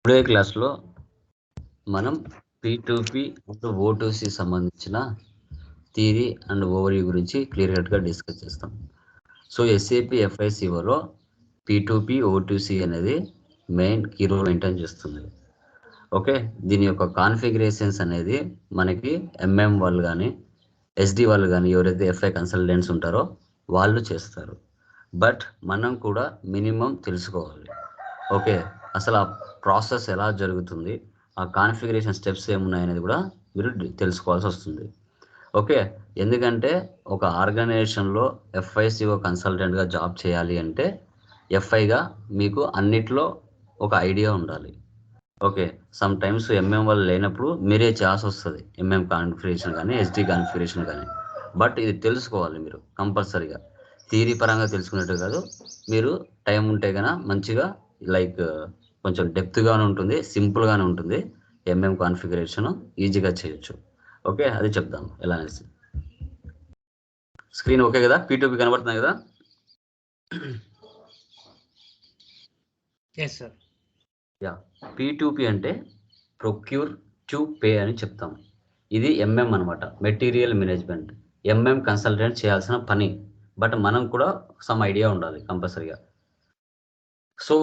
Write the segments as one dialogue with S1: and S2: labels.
S1: Today క్లాస్లో మనం P2P and O2C సంబంధించిన థియరీ అండ్ ఓవర్వ్యూ గురించి క్లియర్ కట్గా డిస్కస్ చేస్తాం. సో SAP FICOలో P2P O2C అనేది మెయిన్ కీ రోల్ మెయింటైన్ చేస్తుంది. ఓకే, దీని యొక్క కాన్ఫిగరేషన్స్ అనేది మనకి MM వాళ్ళు కానీ SD వాళ్ళు కానీ ఎవరైతే FI కన్సల్టెంట్స్ ఉంటారో వాళ్ళు చేస్తారు. బట్ మనం కూడా మినిమం తెలుసుకోవాలి. ఓకే, అసలు ఆ ప్రాసెస్ ఎలా జరుగుతుంది, ఆ కాన్ఫిగరేషన్ స్టెప్స్ ఏమున్నాయనేది కూడా మీరు తెలుసుకోవాల్సి వస్తుంది. ఓకే, ఎందుకంటే ఒక ఆర్గనైజేషన్లో FICO కన్సల్టెంట్గా జాబ్ చేయాలి అంటే FIగా మీకు అన్నిట్లో ఒక ఐడియా ఉండాలి. ఓకే, సమ్ టైమ్స్ MM వాళ్ళు లేనప్పుడు మీరే చేయాల్సి వస్తుంది, MM కాన్ఫిగరేషన్ కానీ SD కాన్ఫిగరేషన్ కానీ. బట్ ఇది తెలుసుకోవాలి మీరు కంపల్సరీగా. థియరీ పరంగా తెలుసుకున్నట్టు కాదు, మీరు టైం ఉంటే కనుక మంచిగా లైక్ కొంచెం డెప్త్గానే ఉంటుంది, సింపుల్గానే ఉంటుంది. MM కాన్ఫిగరేషన్ ఈజీగా చేయొచ్చు. ఓకే, అది చెప్దాం ఎలా అనేసి. స్క్రీన్ ఓకే కదా? P2P కనబడుతుంది కదా? యా, P2P అంటే ప్రొక్యూర్ టు పే అని చెప్తాం. ఇది MM అనమాట, మెటీరియల్ మేనేజ్మెంట్. MM కన్సల్టెంట్ చేయాల్సిన పని, బట్ మనం కూడా సమ్ ఐడియా ఉండాలి కంపల్సరీగా. సో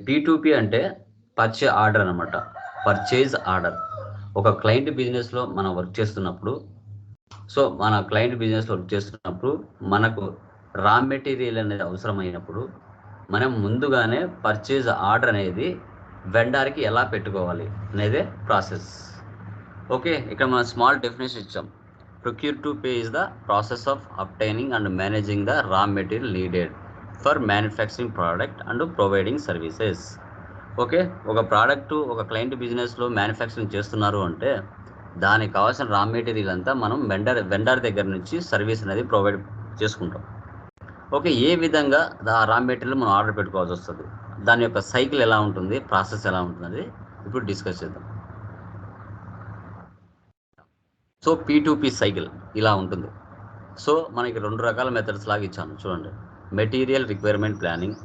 S1: P2P అంటే పర్చేజ్ ఆర్డర్ అనమాట, పర్చేజ్ ఆర్డర్. ఒక క్లయింట్ బిజినెస్లో మనం వర్క్ చేస్తున్నప్పుడు, మనకు రా మెటీరియల్ అనేది అవసరమైనప్పుడు మనం ముందుగానే పర్చేజ్ ఆర్డర్ అనేది వెండర్కి ఎలా పెట్టుకోవాలి అనేదే ప్రాసెస్. ఓకే, ఇక్కడ మనం స్మాల్ డెఫినేషన్ ఇచ్చాం. Procure to pay is the process of obtaining and managing the raw material needed for manufacturing product and providing services. Okay, ఒక ప్రోడక్ట్ ఒక క్లయింట్ బిజినెస్లో మ్యానుఫ్యాక్చరింగ్ చేస్తున్నారు అంటే దానికి కావాల్సిన రా మెటీరియల్ అంతా మనం వెండర్ దగ్గర నుంచి సర్వీస్ అనేది ప్రొవైడ్ చేసుకుంటాం. ఓకే, ఏ విధంగా ఆ రా మెటీరియల్ మనం ఆర్డర్ పెట్టుకోవాల్సి వస్తుంది, దాని యొక్క సైకిల్ ఎలా ఉంటుంది, ప్రాసెస్ ఎలా ఉంటుంది అనేది ఇప్పుడు డిస్కస్ చేద్దాం. సో P2P సైకిల్ ఇలా ఉంటుంది. సో మనకి 2 రకాల మెథడ్స్ లాగా ఇచ్చాను చూడండి. Material requirement planning,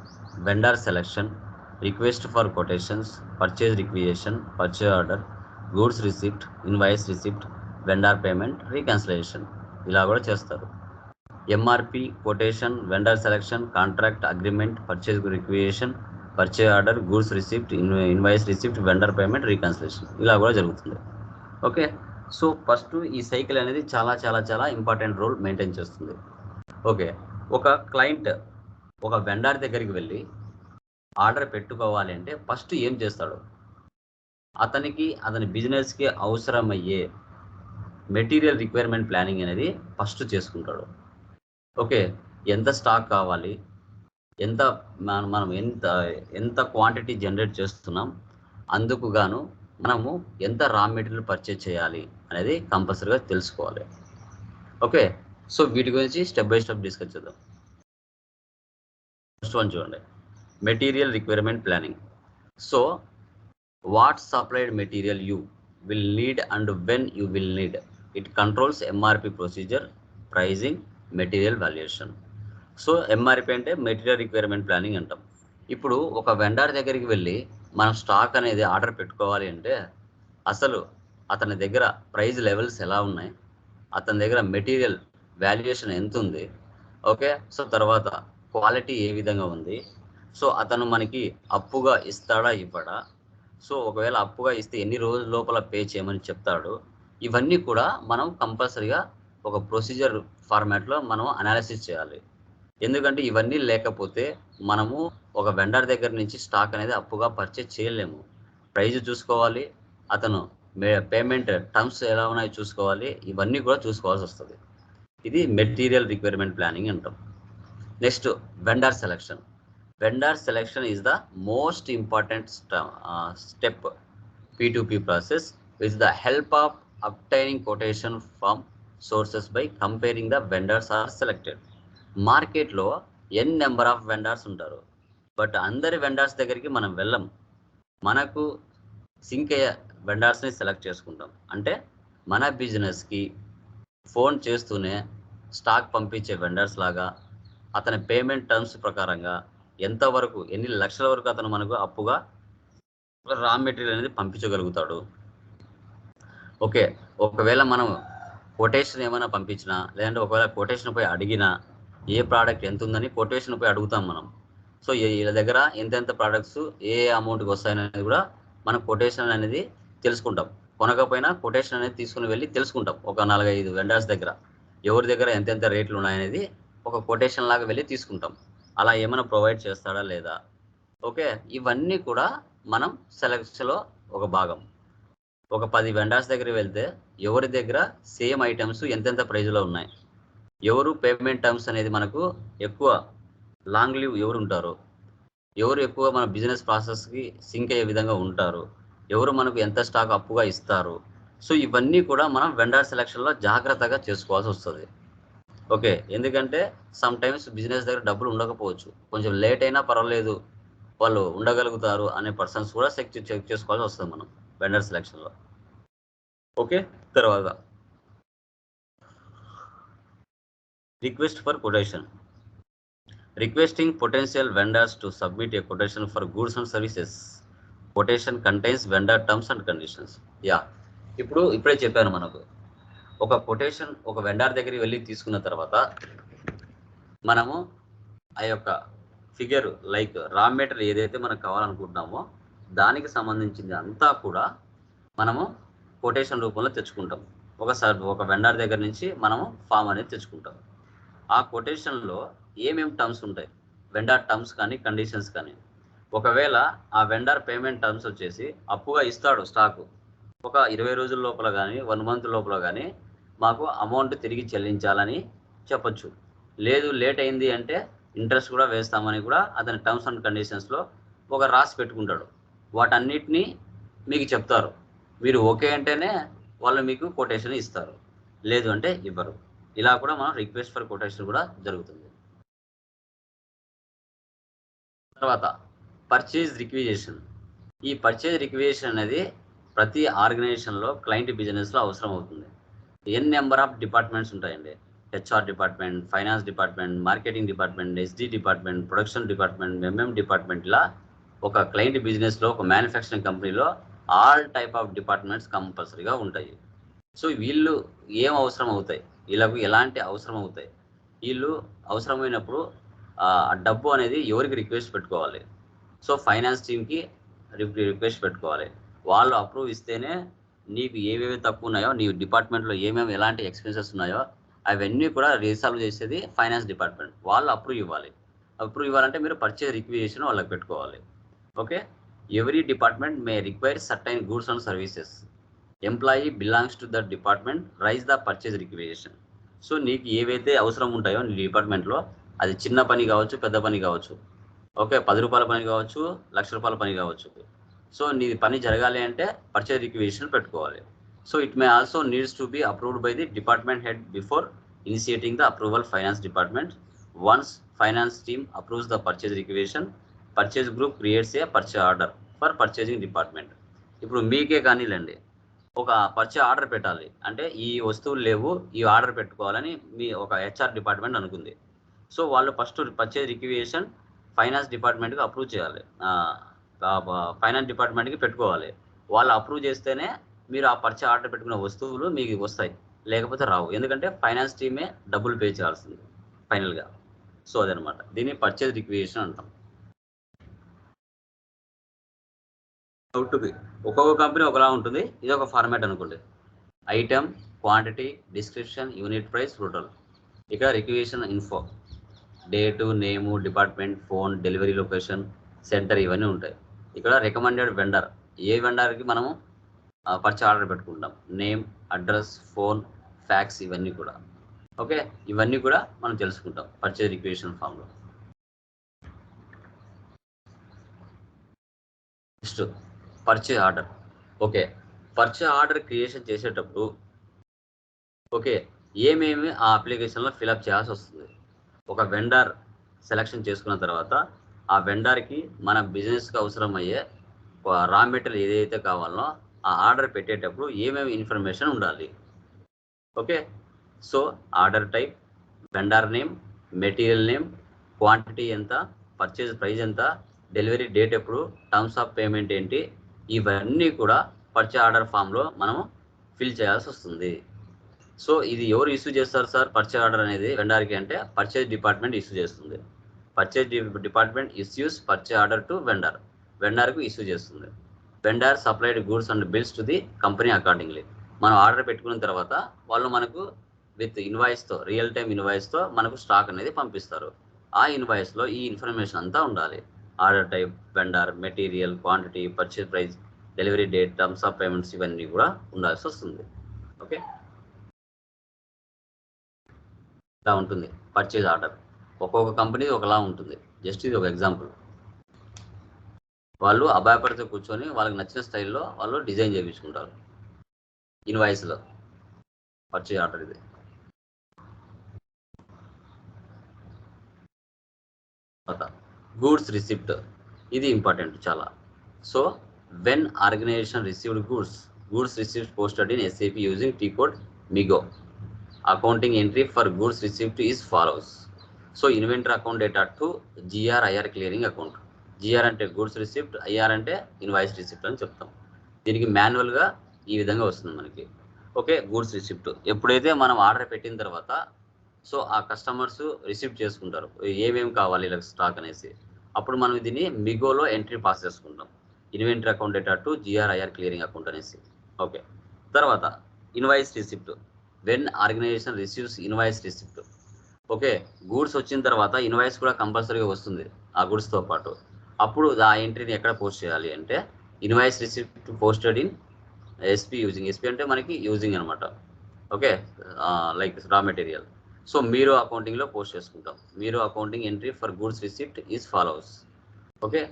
S1: vendor selection, request for quotations, purchase requisition, purchase order, goods receipt, invoice receipt, vendor payment, reconciliation ఇలా కూడా చేస్తారు. MRP, quotation, vendor selection, contract agreement, purchase requisition, purchase order, goods receipt, invoice receipt, vendor payment, reconciliation ఇలా కూడా జరుగుతుంది. Okay, so first ఈ cycle అనేది చాలా చాలా చాలా ఇంపార్టెంట్ రోల్ మెయింటైన్ చేస్తుంది. ఓకే, ఒక క్లయింట్ ఒక వెండర్ దగ్గరికి వెళ్ళి ఆర్డర్ పెట్టుకోవాలి అంటే ఫస్ట్ ఏం చేస్తాడు, అతని బిజినెస్కి అవసరమయ్యే మెటీరియల్ రిక్వైర్మెంట్ ప్లానింగ్ అనేది ఫస్ట్ చేసుకుంటాడు. ఓకే, ఎంత స్టాక్ కావాలి, మనం ఎంత క్వాంటిటీ జనరేట్ చేస్తున్నాం, అందుకు గాను మనము ఎంత రా మెటీరియల్ పర్చేజ్ చేయాలి అనేది కంపల్సరీగా తెలుసుకోవాలి. ఓకే, సో వీటి గురించి స్టెప్ బై స్టెప్ డిస్కస్ చేద్దాం. ఫస్ట్ వన్ చూడండి, material requirement planning. So what supplied material you will need and when you will need it controls MRP procedure, pricing, material valuation. So MRP అంటే material requirement planning అంటాం. ఇప్పుడు ఒక vendor దగ్గరికి వెళ్ళి మనం stock అనేది order పెట్టుకోవాలి అంటే అసలు అతని దగ్గర ప్రైస్ లెవెల్స్ ఎలా ఉన్నాయి, అతని దగ్గర మెటీరియల్ వాల్యుయేషన్ ఎంత ఉంది, ఓకే, సో తర్వాత క్వాలిటీ ఏ విధంగా ఉంది, సో అతను మనకి అప్పుగా ఇస్తాడా ఇవ్వడా, సో ఒకవేళ అప్పుగా ఇస్తే ఎన్ని రోజుల లోపల పే చేయమని చెప్తాడు, ఇవన్నీ కూడా మనం కంపల్సరీగా ఒక ప్రొసీజర్ ఫార్మాట్లో మనం అనాలిసిస్ చేయాలి. ఎందుకంటే ఇవన్నీ లేకపోతే మనము ఒక వెండర్ దగ్గర నుంచి స్టాక్ అనేది అప్పుగా పర్చేజ్ చేయలేము. ప్రైజ్ చూసుకోవాలి, అతను పేమెంట్ టర్మ్స్ ఎలా ఉన్నాయో చూసుకోవాలి, ఇవన్నీ కూడా చూసుకోవాల్సి వస్తుంది. ఇది మెటీరియల్ రిక్వైర్మెంట్ ప్లానింగ్ అంటాం. Next vendor selection. Vendor selection is the most important step P2P process with the help of obtaining quotation from sources by comparing the vendors are selected. మార్కెట్లో ఎన్ నెంబర్ ఆఫ్ వెండర్స్ ఉంటారు, but అందరి vendors దగ్గరికి మనం వెళ్ళం. మనకు sync అయ్యే వెండర్స్ని select చేసుకుంటాం. అంటే మన బిజినెస్కి ఫోన్ చేస్తూనే స్టాక్ పంపించే వెండర్స్ లాగా అతని పేమెంట్ టర్మ్స్ ప్రకారంగా ఎంతవరకు ఎన్ని లక్షల వరకు అతను మనకు అప్పుగా రా మెటీరియల్ అనేది పంపించగలుగుతాడు. ఓకే, ఒకవేళ మనం కొటేషన్ ఏమైనా పంపించినా, లేదంటే ఒకవేళ కొటేషన్ పోయి అడిగినా, ఏ ప్రోడక్ట్ ఎంత ఉందని కొటేషన్ పోయి అడుగుతాం మనం. సో వీళ్ళ దగ్గర ఎంతెంత ప్రోడక్ట్స్ ఏ అమౌంట్కి వస్తాయనేది కూడా మనం కొటేషన్ అనేది తెలుసుకుంటాం. కొనకపోయినా కొటేషన్ అనేది తీసుకుని వెళ్ళి తెలుసుకుంటాం. ఒక 4-5 వెండర్స్ దగ్గర ఎవరి దగ్గర ఎంతెంత రేట్లు ఉన్నాయనేది ఒక కొటేషన్ లాగా వెళ్ళి తీసుకుంటాం. అలా ఏమైనా ప్రొవైడ్ చేస్తాడా లేదా? ఓకే, ఇవన్నీ కూడా మనం సెలెక్షన్లో ఒక భాగం. ఒక 10 వెండర్స్ దగ్గరికి వెళ్తే ఎవరి దగ్గర సేమ్ ఐటమ్స్ ఎంతెంత ప్రైజ్లో ఉన్నాయి, ఎవరు పేమెంట్ టర్మ్స్ అనేది మనకు ఎక్కువ లాంగ్ లీవ్ ఎవరు ఉంటారు, ఎవరు ఎక్కువ మన బిజినెస్ ప్రాసెస్కి సింక్ అయ్యే విధంగా ఉంటారు, ఎవరు మనకు ఎంత స్టాక్ అప్పుగా ఇస్తారు. సో ఇవన్నీ కూడా మనం వెండర్ సెలక్షన్లో జాగ్రత్తగా చేసుకోవాల్సి వస్తుంది. ఓకే, ఎందుకంటే సమ్ టైమ్స్ బిజినెస్ దగ్గర డబ్బులు ఉండకపోవచ్చు, కొంచెం లేట్ అయినా పర్వాలేదు, వాళ్ళు ఉండగలుగుతారు అనే పర్సన్స్ కూడా చెక్ చేసుకోవాల్సి వస్తుంది మనం వెండర్ సెలక్షన్లో. ఓకే, తర్వాత request for quotation. Requesting potential vendors to submit a quotation for goods and services. Quotation contains vendor terms and conditions. ఇప్పుడే చెప్పాను, మనకు ఒక కొటేషన్ ఒక వెండర్ దగ్గరికి వెళ్ళి తీసుకున్న తర్వాత మనము ఆ యొక్క ఫిగర్ లైక్ రా మెటీరియల్ ఏదైతే మనకు కావాలనుకుంటున్నామో దానికి సంబంధించింది అంతా కూడా మనము కొటేషన్ రూపంలో తెచ్చుకుంటాం. ఒక వెండర్ దగ్గర నుంచి మనము ఫామ్ అనేది తెచ్చుకుంటాం. ఆ కొటేషన్లో ఏమేమి టర్మ్స్ ఉంటాయి, వెండర్ టర్మ్స్ కానీ కండిషన్స్ కానీ. ఒకవేళ ఆ వెండర్ పేమెంట్ టర్మ్స్ వచ్చేసి అప్పుగా ఇస్తాడు స్టాకు, ఒక 20 రోజుల లోపల కానీ 1 మంత్ లోపల కానీ మాకు అమౌంట్ తిరిగి చెల్లించాలని చెప్పొచ్చు. లేదు లేట్ అయింది అంటే ఇంట్రెస్ట్ కూడా వేస్తామని కూడా అతని టర్మ్స్ అండ్ కండిషన్స్లో ఒక రాసి పెట్టుకుంటాడు. వాటన్నిటినీ మీకు చెప్తారు. మీరు ఓకే అంటేనే వాళ్ళు మీకు కొటేషన్ ఇస్తారు, లేదు అంటే ఇవ్వరు. ఇలా కూడా మనం రిక్వెస్ట్ ఫర్ కొటేషన్ కూడా జరుగుతుంది. తర్వాత పర్చేజ్ రిక్విజేషన్. ఈ పర్చేజ్ రిక్విజేషన్ అనేది ప్రతి ఆర్గనైజేషన్లో క్లయింట్ బిజినెస్లో అవసరం అవుతుంది. నెంబర్ ఆఫ్ డిపార్ట్మెంట్స్ ఉంటాయండి. HR department, finance department, marketing department, SD department, production department, MM department. ఇలా ఒక క్లయింట్ బిజినెస్లో ఒక మ్యానుఫ్యాక్చరింగ్ కంపెనీలో ఆల్ టైప్ ఆఫ్ డిపార్ట్మెంట్స్ కంపల్సరీగా ఉంటాయి. సో వీళ్ళు ఏం అవసరం అవుతాయి, వీళ్ళకు ఎలాంటి అవసరం అవుతాయి, వీళ్ళు అవసరమైనప్పుడు ఆ డబ్బు అనేది ఎవరికి రిక్వెస్ట్ పెట్టుకోవాలి. సో ఫైనాన్స్ టీమ్కి రిక్వెస్ట్ పెట్టుకోవాలి. వాళ్ళు అప్రూవ్ ఇస్తేనే నీకు ఏవేవి తక్కువ ఉన్నాయో, నీ డిపార్ట్మెంట్లో ఏమేమి ఎలాంటి ఎక్స్పెన్సెస్ ఉన్నాయో అవన్నీ కూడా రీసాల్వ్ చేసేది ఫైనాన్స్ డిపార్ట్మెంట్. వాళ్ళు అప్రూవ్ ఇవ్వాలి. అప్రూవ్ ఇవ్వాలంటే మీరు పర్చేజ్ రిక్విజిషన్ వాళ్ళకి పెట్టుకోవాలి. Okay, every department may require certain goods and services. Employee belongs to the department raise the purchase requisition. So నీకు ఏవైతే అవసరం ఉంటాయో నీ డిపార్ట్మెంట్లో, అది చిన్న పని కావచ్చు, పెద్ద పని కావచ్చు, ఓకే, 10 రూపాయల పని కావచ్చు, 1,00,000 రూపాయల పని కావచ్చు. సో నీ పని జరగాలి అంటే పర్చేజ్ రిక్విజిషన్ పెట్టుకోవాలి. So it may also needs to be approved by the department head before initiating the approval finance department. Once finance team approves the purchase requisition, purchase group creates a purchase order for purchasing department. ఇప్పుడు మీకే కానీలేండి, ఒక purchase order పెట్టాలి అంటే ఈ వస్తువులు లేవు, ఈ order పెట్టుకోవాలని మీ ఒక హెచ్ఆర్ డిపార్ట్మెంట్ అనుకుంది. సో వాళ్ళు ఫస్ట్ పర్చేజ్ రిక్విజిషన్ ఫైనాన్స్ డిపార్ట్మెంట్కి అప్రూవ్ చేయాలి, ఫైనాన్స్ డిపార్ట్మెంట్కి పెట్టుకోవాలి. వాళ్ళు అప్రూవ్ చేస్తేనే మీరు ఆ పర్చేజ్ ఆర్డర్ పెట్టుకున్న వస్తువులు మీకు వస్తాయి, లేకపోతే రావు. ఎందుకంటే ఫైనాన్స్ టీమే డబ్బులు పే చేయాల్సింది ఫైనల్గా. సో అదనమాట, దీన్ని పర్చేజ్ రిక్విజిషన్ అంటాం. ఒక్కొక్క కంపెనీ ఒకలా ఉంటుంది. ఇది ఒక ఫార్మాట్ అనుకోండి. Item, quantity, description, unit price, total. ఇక requisition info, date, name, department, phone, delivery location, centre, ఇవన్నీ ఉంటాయి. ఇక్కడ రికమెండెడ్ వెండర్, ఏ వెండర్కి మనము పర్చేజ్ ఆర్డర్ పెట్టుకుంటాం, నేమ్, అడ్రస్, ఫోన్, ఫ్యాక్స్, ఇవన్నీ కూడా. ఓకే, ఇవన్నీ కూడా మనం తెలుసుకుంటాం పర్చేజ్ రిక్విజిషన్ ఫామ్లో. Next purchase order. Okay, purchase order creation చేసేటప్పుడు ఓకే ఏమేమి ఆ అప్లికేషన్లో ఫిలప్ చేయాల్సి వస్తుంది. ఒక వెండర్ సెలెక్షన్ చేసుకున్న తర్వాత ఆ వెండర్కి మన బిజినెస్కి అవసరం అయ్యే రా మెటీరియల్ ఏదైతే కావాలో ఆ ఆర్డర్ పెట్టేటప్పుడు ఏమేమి ఇన్ఫర్మేషన్ ఉండాలి. Okay, so order type, vendor name, material name, quantity ఎంత, పర్చేజ్ ప్రైస్ ఎంత, డెలివరీ డేట్ ఎప్పుడు, టర్మ్స్ ఆఫ్ పేమెంట్ ఏంటి, ఇవన్నీ కూడా పర్చేజ్ ఆర్డర్ ఫామ్లో మనం ఫిల్ చేయాల్సి వస్తుంది. సో ఇది ఎవరు ఇష్యూ చేస్తారు సార్ పర్చేజ్ ఆర్డర్ అనేది వెండర్కి అంటే పర్చేజ్ డిపార్ట్మెంట్ ఇష్యూ చేస్తుంది. Purchase department issues purchase order to వెండర్కు ఇష్యూ చేస్తుంది. Vendor supplied goods and bills to the company accordingly. మనం ఆర్డర్ పెట్టుకున్న తర్వాత వాళ్ళు మనకు విత్ ఇన్వాయిస్తో రియల్ టైమ్ ఇన్వాయిస్తో మనకు స్టాక్ అనేది పంపిస్తారు. ఆ ఇన్వాయిస్లో ఈ ఇన్ఫర్మేషన్ అంతా ఉండాలి. Order type, vendor, material, quantity, purchase price, delivery date, terms of payments ఇవన్నీ కూడా ఉండాల్సి వస్తుంది. ఓకే, ఇలా ఉంటుంది పర్చేజ్ ఆర్డర్. ఒక్కొక్క కంపెనీ ఒకలా ఉంటుంది. జస్ట్ ఇది ఒక ఎగ్జాంపుల్. వాళ్ళు అభయపడితే కూర్చొని వాళ్ళకి నచ్చిన స్టైల్లో వాళ్ళు డిజైన్ చేయించుకుంటారు ఇన్వాయిస్లో. పర్చేజ్ ఆర్డర్ ఇది. గూడ్స్ రిసిప్ట్, ఇది ఇంపార్టెంట్ చాలా. So when organisation received goods receipt posted in SAP using T code MIGO, accounting entry for goods receipt is follows. So inventory account డేటా to GR/IR clearing account. GR అంటే goods receipt, IR అంటే invoice receipt అని చెప్తాం. దీనికి మాన్యువల్గా ఈ విధంగా వస్తుంది మనకి. ఓకే, గూడ్స్ రిసిప్ట్ ఎప్పుడైతే మనం ఆర్డర్ పెట్టిన తర్వాత సో ఆ కస్టమర్స్ రిసీవ్ చేసుకుంటారు ఏమేమి కావాలి ఇలా స్టాక్ అనేసి, అప్పుడు మనం దీన్ని మిగోలో ఎంట్రీ పాస్ చేసుకుంటాం. ఇన్వెంటరీ అకౌంట్ డేటా టు GR/IR క్లియరింగ్ అకౌంట్ అనేసి. ఓకే, తర్వాత invoice receipt. When organisation receives invoice receipt. Okay, goods వచ్చిన తర్వాత ఇన్వాయిస్ కూడా కంపల్సరీగా వస్తుంది ఆ గూడ్స్తో పాటు. అప్పుడు ఆ ఎంట్రీని ఎక్కడ పోస్ట్ చేయాలి అంటే invoice receipt posted in SP using. SP అంటే మనకి యూజింగ్ అనమాట. Okay, like raw material. So మీరు అకౌంటింగ్లో పోస్ట్ చేసుకుంటాం. మీరు accounting entry for goods receipt is follows. Okay,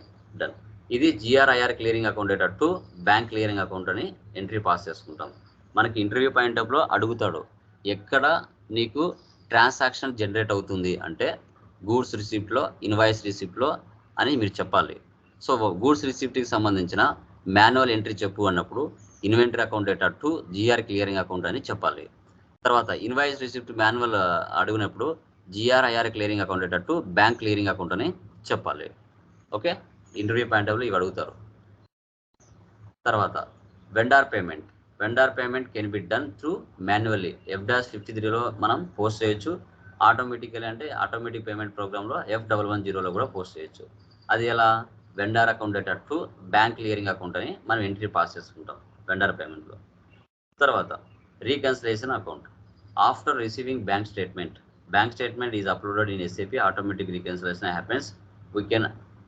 S1: done. ఇది GR/IR క్లియరింగ్ అకౌంట్ డేటా టు బ్యాంక్ క్లియరింగ్ అకౌంట్ అని ఎంట్రీ పాస్ చేసుకుంటాం. మనకి ఇంటర్వ్యూ పాయింట్ ఆఫ్లో అడుగుతాడు ఎక్కడ నీకు ట్రాన్సాక్షన్ జనరేట్ అవుతుంది అంటే గూడ్స్ రిసిప్ట్లో, ఇన్వాయిస్ రిసిప్ట్లో అని మీరు చెప్పాలి. సో గూడ్స్ రిసిప్ట్కి సంబంధించిన మాన్యువల్ ఎంట్రీ చెప్పు అన్నప్పుడు ఇన్వెంటరీ అకౌంట్ డేటా టు GR క్లియరింగ్ అకౌంట్ అని చెప్పాలి. తర్వాత ఇన్వాయిస్ రిసిప్ట్ మాన్యువల్ అడిగినప్పుడు GR/IR క్లియరింగ్ అకౌంట్ డేటా టు బ్యాంక్ క్లియరింగ్ అకౌంట్ అని చెప్పాలి. ఓకే, ఇంటర్వ్యూ పాయింట్ ఆఫ్లో ఇవి అడుగుతారు. తర్వాత vendor payment can be done through manually. F-53లో మనం పోస్ట్ చేయొచ్చు. ఆటోమేటికల్ అంటే ఆటోమేటిక్ పేమెంట్ ప్రోగ్రామ్లో F110లో కూడా పోస్ట్ చేయొచ్చు. అది ఎలా? వెండార్ అకౌంట్ డేటా టు బ్యాంక్ క్లియరింగ్ అకౌంట్ అని మనం ఎంట్రీ పాస్ చేసుకుంటాం వెండార్ పేమెంట్లో. తర్వాత reconciliation account. After receiving bank statement is uploaded in SAP, automatic reconciliation happens.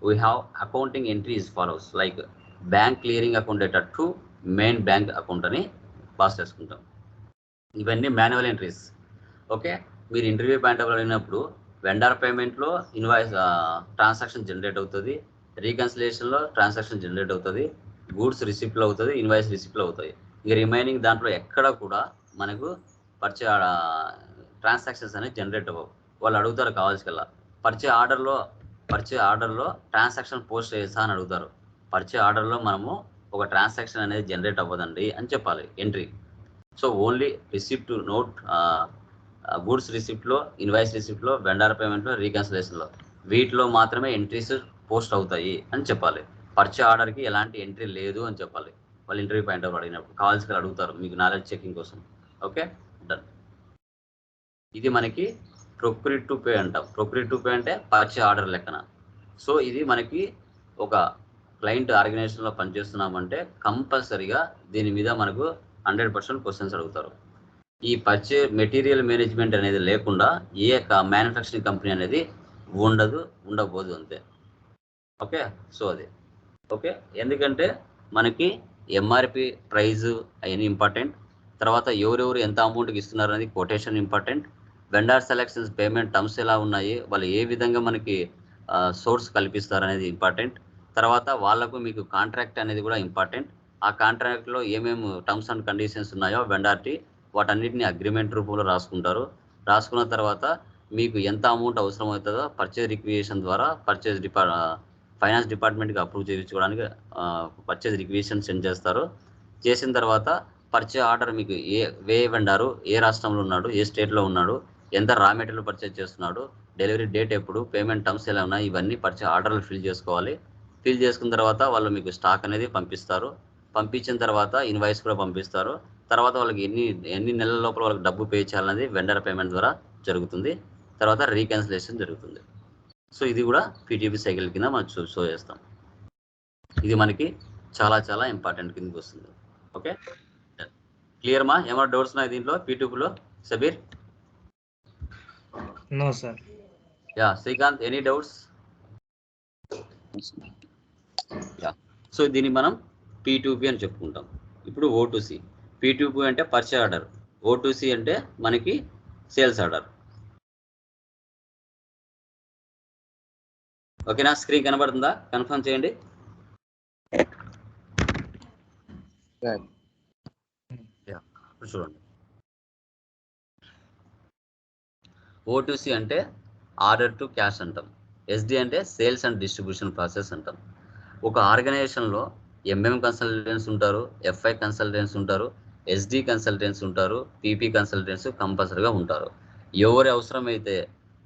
S1: we have accounting entries follows like bank clearing account data to main bank account అని pass చేసుకుంటాం. ఇవన్నీ manual entries. Okay, మీరు interview point of అడిగినప్పుడు vendor పేమెంట్లో invoice transaction generate అవుతుంది, రీకన్సిలేషన్లో transaction generate అవుతుంది, goods రిసిప్ట్లో అవుతుంది, invoice రిసిప్ట్లో అవుతాయి. ఇక రిమైనింగ్ దాంట్లో ఎక్కడ కూడా మనకు ట్రాన్సాక్షన్స్ అనేది జనరేట్ అవ్వవు. వాళ్ళు అడుగుతారు కావాల్సికల్లా పర్చేజ్ ఆర్డర్లో ట్రాన్సాక్షన్ పోస్ట్ చేస్తా అని అడుగుతారు. పర్చేజ్ ఆర్డర్లో మనము ఒక ట్రాన్సాక్షన్ అనేది జనరేట్ అవ్వదండి అని చెప్పాలి entry. So only receipt note, goods రిసిప్ట్లో, ఇన్వాయిస్ రిసిప్ట్లో, వెండర్ పేమెంట్లో, రీకన్సిలేషన్లో వీటిలో మాత్రమే ఎంట్రీస్ పోస్ట్ అవుతాయి అని చెప్పాలి. పర్చేజ్ ఆర్డర్కి ఎలాంటి ఎంట్రీ లేదు అని చెప్పాలి. వాళ్ళు ఇంటర్వ్యూ పాయింట్ ఆఫ్ అడిగినప్పుడు కావాల్సి అడుగుతారు మీకు నాలెడ్జ్ చెకింగ్ కోసం. Okay, done. ఇది మనకి ప్రొక్యూర్ టు పే అంటాం. ప్రొక్యూర్ టు పే అంటే పర్చేజ్ ఆర్డర్ లెక్కన. సో ఇది మనకి ఒక క్లయింట్ ఆర్గనైజేషన్లో పనిచేస్తున్నామంటే కంపల్సరీగా దీని మీద మనకు 100% క్వశ్చన్స్ అడుగుతారు. ఈ పర్చేజ్ మెటీరియల్ మేనేజ్మెంట్ అనేది లేకుండా ఏ మ్యానుఫ్యాక్చరింగ్ కంపెనీ అనేది ఉండబోదు అంతే. ఓకే, సో అది ఓకే. ఎందుకంటే మనకి MRP ప్రైజ్ అవన్నీ ఇంపార్టెంట్. తర్వాత ఎవరెవరు ఎంత అమౌంట్కి ఇస్తున్నారు అనేది quotation important. Vendor selections payment terms ఎలా ఉన్నాయి, వాళ్ళు ఏ విధంగా మనకి సోర్స్ కల్పిస్తారు అనేది ఇంపార్టెంట్. తర్వాత వాళ్ళకు మీకు కాంట్రాక్ట్ అనేది కూడా ఇంపార్టెంట్. ఆ కాంట్రాక్ట్లో ఏమేమి టర్మ్స్ అండ్ కండిషన్స్ ఉన్నాయో వెండర్కి వాటన్నిటిని అగ్రిమెంట్ రూపంలో రాసుకుంటారు. రాసుకున్న తర్వాత మీకు ఎంత అమౌంట్ అవసరం అవుతుందో పర్చేజ్ రిక్విజిషన్ ద్వారా ఫైనాన్స్ డిపార్ట్మెంట్కి అప్రూవ్ చేయించుకోవడానికి పర్చేజ్ రిక్విజిషన్ సెండ్ చేస్తారు. చేసిన తర్వాత పర్చేజ్ ఆర్డర్ మీకు ఏ వెండారు ఏ రాష్ట్రంలో ఉన్నాడు, ఏ స్టేట్లో ఉన్నాడు, ఎంత రా మెటీరియల్ పర్చేజ్ చేస్తున్నాడు, డెలివరీ డేట్ ఎప్పుడు, పేమెంట్ టర్మ్స్ ఎలా ఉన్నాయి, ఇవన్నీ పర్చేజ్ ఆర్డర్లు ఫిల్ చేసుకోవాలి. ఫిల్ చేసుకున్న తర్వాత వాళ్ళు మీకు స్టాక్ అనేది పంపిస్తారు. పంపించిన తర్వాత ఇన్వాయిస్ కూడా పంపిస్తారు. తర్వాత వాళ్ళకి ఎన్ని నెలల లోపల వాళ్ళకి డబ్బు పే చేయాలనేది వెండర్ పేమెంట్ ద్వారా జరుగుతుంది. తర్వాత రీక్యాన్సిలేషన్ జరుగుతుంది. సో ఇది కూడా పీటీపీ సైకిల్ కింద మనం షో చేస్తాం. ఇది మనకి చాలా చాలా ఇంపార్టెంట్ కిందకి వస్తుంది. ఓకే, క్లియర్ మా? ఏమైనా డౌట్స్ ఉన్నాయి దీంట్లో పీటీపీలో? Sabir?
S2: No sir.
S1: Yeah, Srikanth, any doubts? Yeah, so దీన్ని మనం P2P అని చెప్పుకుంటాం. ఇప్పుడు O2C. P2P అంటే పర్చేజ్ ఆర్డర్, O2C అంటే మనకి సేల్స్ ఆర్డర్. ఓకేనా? స్క్రీన్ కనబడుతుందా? కన్ఫర్మ్ చేయండి. చూడండి, O2C అంటే ఆర్డర్ టు క్యాష్ అంటాం. SD అంటే సేల్స్ అండ్ డిస్ట్రిబ్యూషన్ ప్రాసెస్ అంటాం. ఒక ఆర్గనైజేషన్లో MM కన్సల్టెంట్స్ ఉంటారు, FI కన్సల్టెంట్స్ ఉంటారు, SD కన్సల్టెంట్స్ ఉంటారు, PP కన్సల్టెంట్స్ కంపల్సరీగా ఉంటారు. ఎవరి అవసరం అయితే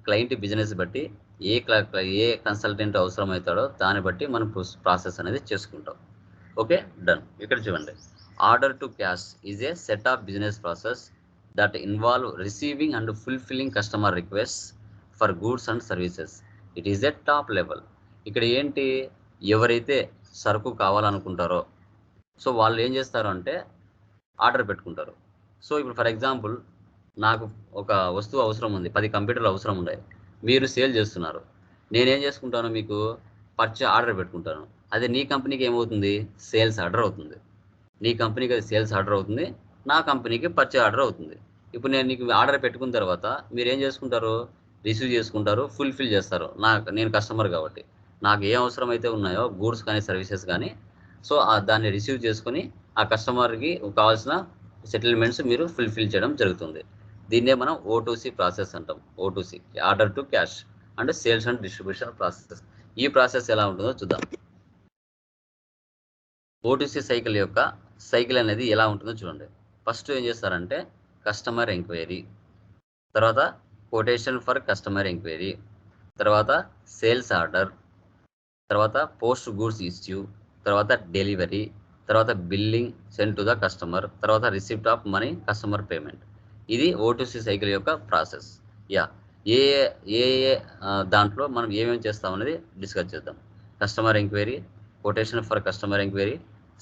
S1: క్లయింట్ బిజినెస్ బట్టి ఏ కన్సల్టెంట్ అవసరం అవుతాడో దాన్ని బట్టి మనం ప్రాసెస్ అనేది చేసుకుంటాం. Okay, done. ఇక్కడ చూడండి, order to cash is a set of business process that involve receiving and fulfilling customer request for goods and services. It is a top level. ఇక్కడ ఏంటి, ఎవరైతే సరుకు కావాలనుకుంటారో సో వాళ్ళు ఏం చేస్తారు అంటే ఆర్డర్ పెట్టుకుంటారు. సో ఇప్పుడు ఫర్ ఎగ్జాంపుల్ నాకు ఒక వస్తువు అవసరం ఉంది, 10 కంప్యూటర్లు అవసరం ఉన్నాయి, మీరు సేల్ చేస్తున్నారు, నేనేం చేసుకుంటాను, మీకు ఆర్డర్ పెట్టుకుంటాను. అదే నీ కంపెనీకి ఏమవుతుంది, సేల్స్ ఆర్డర్ అవుతుంది. నీ కంపెనీకి అది సేల్స్ ఆర్డర్ అవుతుంది, నా కంపెనీకి పర్చేజ్ ఆర్డర్ అవుతుంది. ఇప్పుడు నేను నీకు ఆర్డర్ పెట్టుకున్న తర్వాత మీరు ఏం చేసుకుంటారు, రిసీవ్ చేసుకుంటారు, ఫుల్ఫిల్ చేస్తారు. నేను కస్టమర్ కాబట్టి నాకు ఏ అవసరం అయితే ఉన్నాయో గూడ్స్ కానీ సర్వీసెస్ కానీ, సో దాన్ని రిసీవ్ చేసుకొని ఆ కస్టమర్కి కావాల్సిన సెటిల్మెంట్స్ మీరు ఫుల్ఫిల్ చేయడం జరుగుతుంది. దీన్నే మనం O2C ప్రాసెస్ అంటాం. O2C, ఆర్డర్ టు క్యాష్ అంటే సేల్స్ అండ్ డిస్ట్రిబ్యూషన్ ప్రాసెస్. ఈ ప్రాసెస్ ఎలా ఉంటుందో చూద్దాం. O2C సైకిల్ అనేది ఎలా ఉంటుందో చూడండి. ఫస్ట్ ఏం చేస్తారంటే కస్టమర్ ఎంక్వైరీ, తర్వాత కొటేషన్ ఫర్ కస్టమర్ ఎంక్వైరీ, తర్వాత సేల్స్ ఆర్డర్, తర్వాత పోస్ట్ గూడ్స్ ఇష్యూ, తర్వాత డెలివరీ, తర్వాత billing send to the customer, తర్వాత receipt of money, customer payment. ఇది O2C సైకిల్ యొక్క ప్రాసెస్. యా, ఏ ఏ దాంట్లో మనం ఏమేమి చేస్తామనేది డిస్కస్ చేద్దాం. Customer enquiry, quotation for customer enquiry,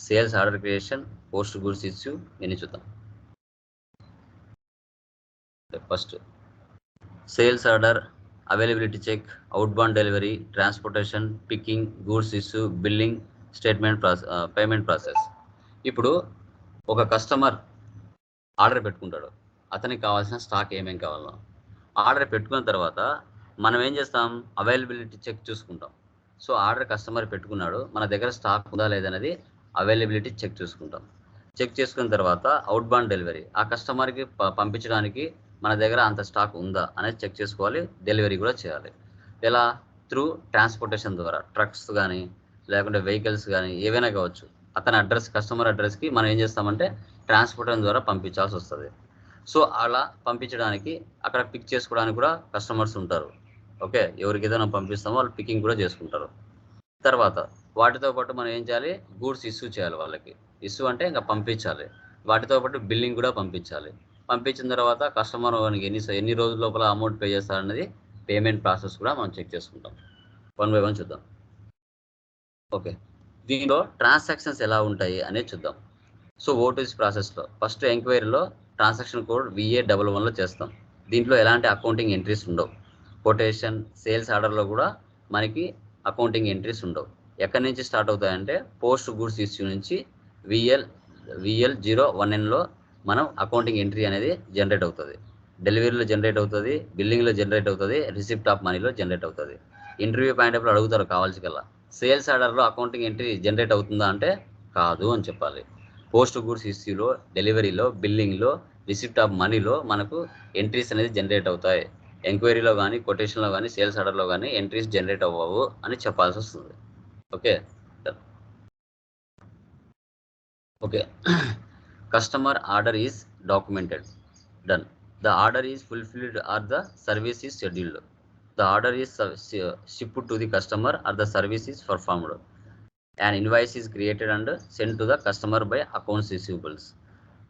S1: sales order creation, post goods issue, ఇవన్నీ చూద్దాం. First sales order, availability check, outbound delivery, transportation, picking, goods issue, billing, statement payment process. ఇప్పుడు ఒక కస్టమర్ ఆర్డర్ పెట్టుకుంటాడు, అతనికి కావాల్సిన స్టాక్ ఏమేం కావాలో ఆర్డర్ పెట్టుకున్న తర్వాత మనం ఏం చేస్తాం, అవైలబిలిటీ చెక్ చూసుకుంటాం. సో ఆర్డర్ కస్టమర్ పెట్టుకున్నాడు, మన దగ్గర స్టాక్ ఉందా లేదనేది అవైలబిలిటీ చెక్ చూసుకుంటాం. చెక్ చేసుకున్న తర్వాత అవుట్బౌండ్ డెలివరీ, ఆ కస్టమర్కి పంపించడానికి మన దగ్గర అంత స్టాక్ ఉందా అనేది చెక్ చేసుకోవాలి, డెలివరీ కూడా చేయాలి. ఎలా? త్రూ ట్రాన్స్పోర్టేషన్ ద్వారా, ట్రక్స్ కానీ లేకుంటే వెహికల్స్ కానీ ఏవైనా కావచ్చు, అతని అడ్రస్, కస్టమర్ అడ్రస్కి మనం ఏం చేస్తామంటే ట్రాన్స్పోర్టేషన్ ద్వారా పంపించాల్సి వస్తుంది. సో అలా పంపించడానికి అక్కడ పిక్ చేసుకోవడానికి కూడా కస్టమర్స్ ఉంటారు. ఓకే, ఎవరికి ఏదైనా పంపిస్తామో వాళ్ళు పికింగ్ కూడా చేసుకుంటారు. తర్వాత వాటితో పాటు మనం ఏం చేయాలి, గూడ్స్ ఇష్యూ చేయాలి. వాళ్ళకి ఇష్యూ అంటే ఇంకా పంపించాలి. వాటితో పాటు బిల్లింగ్ కూడా పంపించాలి. పంపించిన తర్వాత కస్టమర్ ఎన్ని రోజుల లోపల అమౌంట్ పే చేస్తారనేది పేమెంట్ ప్రాసెస్ కూడా మనం చెక్ చేసుకుంటాం. 1 by 1 చూద్దాం. ఓకే, దీనిలో ట్రాన్సాక్షన్స్ ఎలా ఉంటాయి అనేది చూద్దాం. సో O2C ప్రాసెస్లో ఫస్ట్ ఎంక్వైరీలో ట్రాన్సాక్షన్ కోడ్ VA11లో చేస్తాం. దీంట్లో ఎలాంటి అకౌంటింగ్ ఎంట్రీస్ ఉండవు. కొటేషన్, సేల్స్ ఆర్డర్లో కూడా మనకి అకౌంటింగ్ ఎంట్రీస్ ఉండవు. ఎక్కడి నుంచి స్టార్ట్ అవుతాయంటే పోస్ట్ గూడ్స్ ఇష్యూ నుంచి VL01Nలో మనం అకౌంటింగ్ ఎంట్రీ అనేది జనరేట్ అవుతుంది. డెలివరీలో జనరేట్ అవుతుంది, బిల్లింగ్లో జనరేట్ అవుతుంది, రిసిప్ట్ ఆఫ్ మనీలో జనరేట్ అవుతుంది. ఇంటర్వ్యూ పాయింట్ ఆఫ్లో అడుగుతారు కావాల్సికల్లా, సేల్స్ ఆర్డర్లో అకౌంటింగ్ ఎంట్రీ జనరేట్ అవుతుందా అంటే కాదు అని చెప్పాలి. పోస్ట్ గూడ్స్ ఇష్యూలో, డెలివరీలో, బిల్లింగ్లో, రిసిప్ట్ ఆఫ్ మనీలో మనకు ఎంట్రీస్ అనేది జనరేట్ అవుతాయి. ఎంక్వైరీలో కానీ, కొటేషన్లో కానీ, సేల్స్ ఆర్డర్లో కానీ ఎంట్రీస్ జనరేట్ అవ్వవు అని చెప్పాల్సి వస్తుంది. Okay okay customer order is documented. Done. The order is fulfilled or the service is scheduled. The order is shipped to the customer or the service is performed. An invoice is created and sent to the customer by accounts receivables.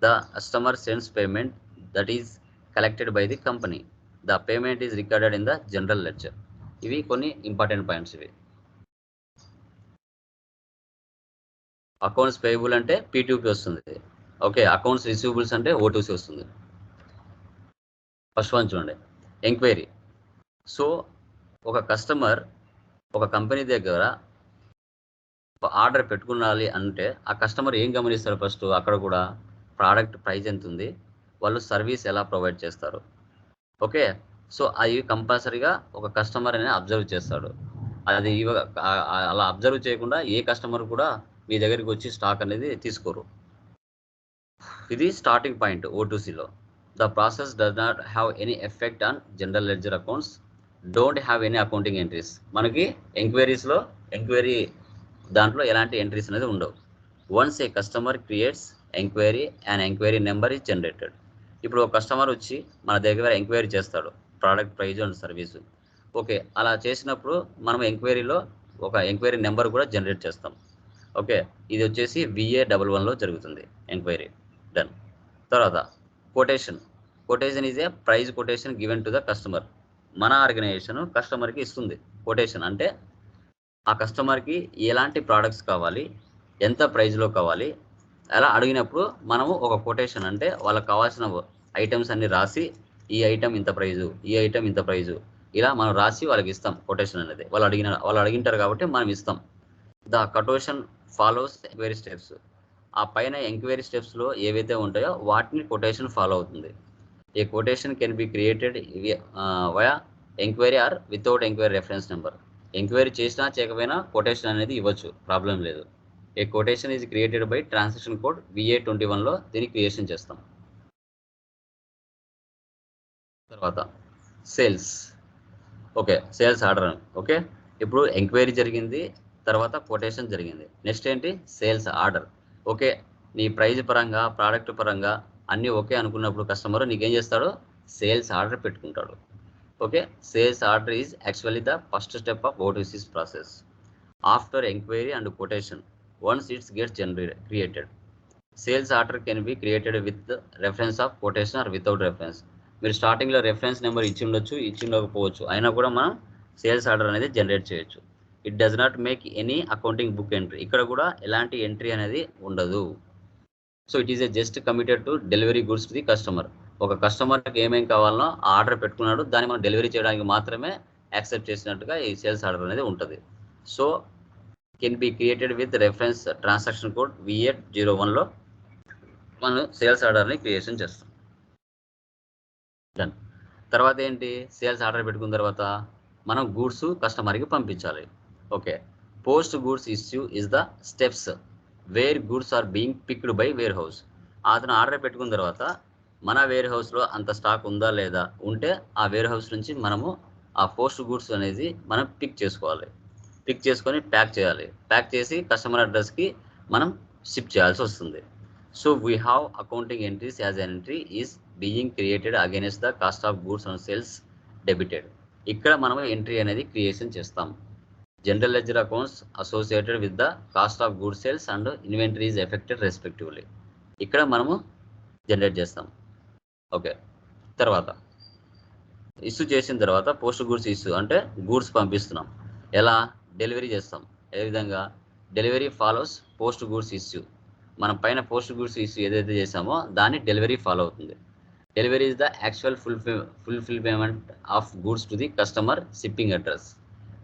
S1: The customer sends payment that is collected by the company. The payment is recorded in the general ledger. ఇవి కొన్ని important points. ఇవి accounts payable అంటే P2P వస్తుంది. Okay, accounts receivables అంటే O2C వస్తుంది. First one చూడండి, enquiry. So ఒక customer ఒక కంపెనీ దగ్గర ఆర్డర్ పెట్టుకున్నాలి అంటే ఆ కస్టమర్ ఏం గమనిస్తారు? ఫస్ట్ అక్కడ కూడా ప్రోడక్ట్ ప్రైస్ ఎంత ఉంది, వాళ్ళు సర్వీస్ ఎలా ప్రొవైడ్ చేస్తారు. ఓకే, సో అది కంపల్సరీగా ఒక కస్టమర్ అనేది అబ్జర్వ్ చేస్తాడు. అది అలా అబ్జర్వ్ చేయకుండా ఏ కస్టమర్ కూడా మీ దగ్గరికి వచ్చి స్టాక్ అనేది తీసుకోరు. ఇది స్టార్టింగ్ పాయింట్ O2Cలో. The process does not have any effect on general ledger accounts, don't have any accounting entries. మనకి ఎంక్వైరీ దాంట్లో ఎలాంటి ఎంట్రీస్ అనేది ఉండవు. Once a customer creates enquiry and enquiry number is generated. ఇప్పుడు ఒక కస్టమర్ వచ్చి మన దగ్గర ఎంక్వైరీ చేస్తాడు product price and service. Okay, అలా చేసినప్పుడు మనం ఎంక్వైరీలో ఒక ఎంక్వైరీ నెంబర్ కూడా జనరేట్ చేస్తాం. ఓకే, ఇది వచ్చేసి VA11లో జరుగుతుంది ఎంక్వైరీ. డన్. తర్వాత quotation is a price quotation given to the customer. మన ఆర్గనైజేషన్ కస్టమర్కి ఇస్తుంది కొటేషన్. అంటే ఆ కస్టమర్కి ఎలాంటి ప్రోడక్ట్స్ కావాలి, ఎంత ప్రైజ్లో కావాలి, అలా అడిగినప్పుడు మనము ఒక కొటేషన్ అంటే వాళ్ళకి కావాల్సిన ఐటమ్స్ అన్ని రాసి ఈ ఐటమ్ ఇంత ప్రైజు, ఈ ఐటమ్ ఇంత ప్రైజు, ఇలా మనం రాసి వాళ్ళకి ఇస్తాం కొటేషన్ అనేది. వాళ్ళు అడిగింటారు కాబట్టి మనం ఇస్తాం. The quotation follows enquiry steps. ఆ పైన ఎంక్వైరీ స్టెప్స్లో ఏవైతే ఉంటాయో వాటిని కొటేషన్ ఫాలో అవుతుంది. A quotation can be created via enquiry or without enquiry reference number. Enquiry చేసినా చేయకపోయినా కొటేషన్ అనేది ఇవ్వచ్చు, ప్రాబ్లం లేదు. A quotation is created by transaction code VA21లో దీన్ని క్రియేషన్ చేస్తాం. తర్వాత sales. Okay, sales order. Okay, ఇప్పుడు ఎంక్వైరీ జరిగింది, తర్వాత కొటేషన్ జరిగింది. నెక్స్ట్ ఏంటి? Sales order. ఓకే, నీ ప్రైజ్ పరంగా ప్రోడక్ట్ పరంగా అన్నీ ఓకే అనుకున్నప్పుడు కస్టమర్ నీకేం చేస్తాడు? సేల్స్ ఆర్డర్ పెట్టుకుంటాడు. Okay, sales order is actually the first step of O2C's process after enquiry and quotation. Once it's gets created, sales order can be created with reference of quotation or without reference. మీరు స్టార్టింగ్లో reference number ఇచ్చి ఉండొచ్చు, ఇచ్చి ఉండకపోవచ్చు, అయినా కూడా మనం sales order అనేది జనరేట్ చేయొచ్చు. It does not make any accounting book entry. ఇక్కడ కూడా ఎలాంటి ఎంట్రీ అనేది ఉండదు. So it is a just committed to delivery goods to the customer. ఒక కస్టమర్కి ఏమేమి కావాలనో ఆర్డర్ పెట్టుకున్నాడు, దాన్ని మనం డెలివరీ చేయడానికి మాత్రమే యాక్సెప్ట్ చేసినట్టుగా ఈ సేల్స్ ఆర్డర్ అనేది ఉంటుంది. So can be created with reference transaction code VA01లో మనం సేల్స్ ఆర్డర్ని క్రియేషన్ చేస్తాం. డన్. తర్వాత ఏంటి? సేల్స్ ఆర్డర్ పెట్టుకున్న తర్వాత మనం గూడ్స్ కస్టమర్కి పంపించాలి. Okay, post goods issue is the steps where goods are being picked by warehouse. అతను ఆర్డర్ పెట్టుకున్న తర్వాత మన వేర్ హౌస్లో అంత స్టాక్ ఉందా లేదా, ఉంటే ఆ వేర్ హౌస్ నుంచి మనము ఆ పోస్ట్ గూడ్స్ అనేది మనం పిక్ చేసుకోవాలి. పిక్ చేసుకొని ప్యాక్ చేయాలి. ప్యాక్ చేసి కస్టమర్ అడ్రస్కి మనం షిప్ చేయాల్సి వస్తుంది. So we have accounting entries as N entry is being created against the cost of goods and sales debited. ఇక్కడ మనం ఎంట్రీ అనేది క్రియేషన్ చేస్తాం. General ledger accounts associated with the cost of goods sales and inventory is affected respectively. ఇక్కడ మనము generate చేస్తాం. Okay, తర్వాత issue చేసిన తర్వాత పోస్ట్ గూడ్స్ ఇష్యూ అంటే గూడ్స్ పంపిస్తున్నాం. ఎలా? డెలివరీ చేస్తాం. ఏ విధంగా? Delivery follows post goods issue. మనం పైన పోస్ట్ గూడ్స్ ఇష్యూ ఏదైతే చేసామో దాన్ని డెలివరీ ఫాలో అవుతుంది. Delivery is the actual fulfillment of goods to the customer shipping address.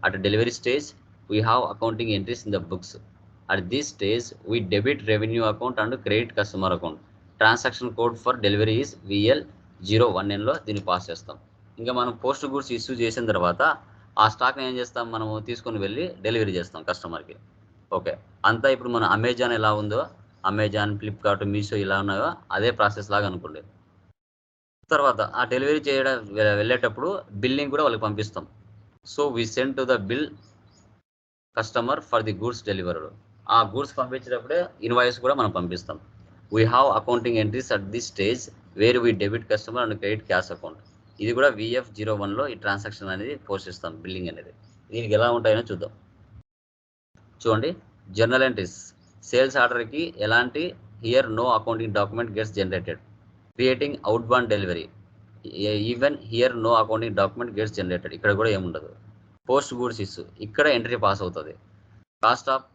S1: At delivery stage we have accounting entries in the books. At this stage we debit revenue account and credit customer account. Transaction code for delivery is VL01Nలో దీన్ని pass చేస్తాం. ఇంకా మనం post goods issue చేసిన తర్వాత ఆ స్టాక్ని ఏం చేస్తాం? మనము తీసుకొని వెళ్ళి డెలివరీ చేస్తాం కస్టమర్కి. ఓకే, అంతా ఇప్పుడు మన అమెజాన్ ఎలా ఉందో, అమెజాన్, ఫ్లిప్కార్ట్, మీషో ఇలా ఉన్నాయో అదే ప్రాసెస్ లాగా అనుకోండి. తర్వాత ఆ డెలివరీ చేయడం వెళ్ళేటప్పుడు బిల్లింగ్ కూడా వాళ్ళకి పంపిస్తాం. So we send to the bill customer for the goods delivered. ఆ గూడ్స్ పంపించేటప్పుడే ఇన్వాయిస్ కూడా మనం పంపిస్తాం. We have accounting entries at this stage where we debit customer and credit cash account. ఇది కూడా VF01లో ఈ ట్రాన్సాక్షన్ అనేది పోస్ట్ చేస్తాం, బిల్లింగ్ అనేది. దీనికి ఎలా ఉంటాయో చూద్దాం. చూడండి, జర్నల్ ఎంట్రీస్, సేల్స్ ఆర్డర్కి ఎలాంటి here no accounting document gets generated. Creating outbound delivery, even here no accounting document gets generated, ఇక్కడ కూడా ఏముండదు. పోస్ట్ గూడ్స్ ఇష్యూ, ఇక్కడ ఎంట్రీ పాస్ అవుతుంది. Cost of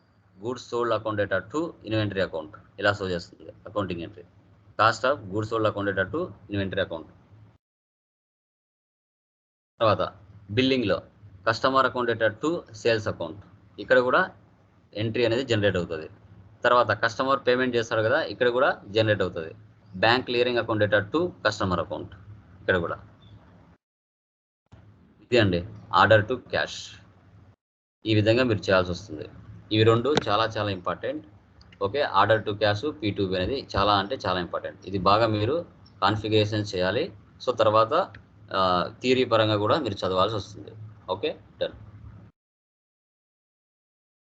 S1: goods sold account డేటా టు ఇన్వెంటరీ అకౌంట్, ఇలా show చేస్తుంది accounting entry. Cost of goods sold account డేటా to inventory account. తర్వాత బిల్లింగ్లో కస్టమర్ అకౌంట్ డేటా టు సేల్స్ అకౌంట్, ఇక్కడ కూడా ఎంట్రీ అనేది జనరేట్ అవుతుంది. తర్వాత కస్టమర్ పేమెంట్ చేస్తాడు కదా, ఇక్కడ కూడా జనరేట్ అవుతుంది. బ్యాంక్ క్లియరింగ్ అకౌంట్ డేటా టు కస్టమర్ అకౌంట్, ఇక్కడ కూడా. ఇది అండి ఆర్డర్ టు క్యాష్. ఈ విధంగా మీరు చేయాల్సి వస్తుంది. ఇవి రెండు చాలా చాలా important. Okay, order to cash, P2P అనేది చాలా అంటే చాలా ఇంపార్టెంట్. ఇది బాగా మీరు కాన్ఫిగరేషన్ చేయాలి. సో తర్వాత థియరీ పరంగా కూడా మీరు చదవాల్సి వస్తుంది. Okay, done.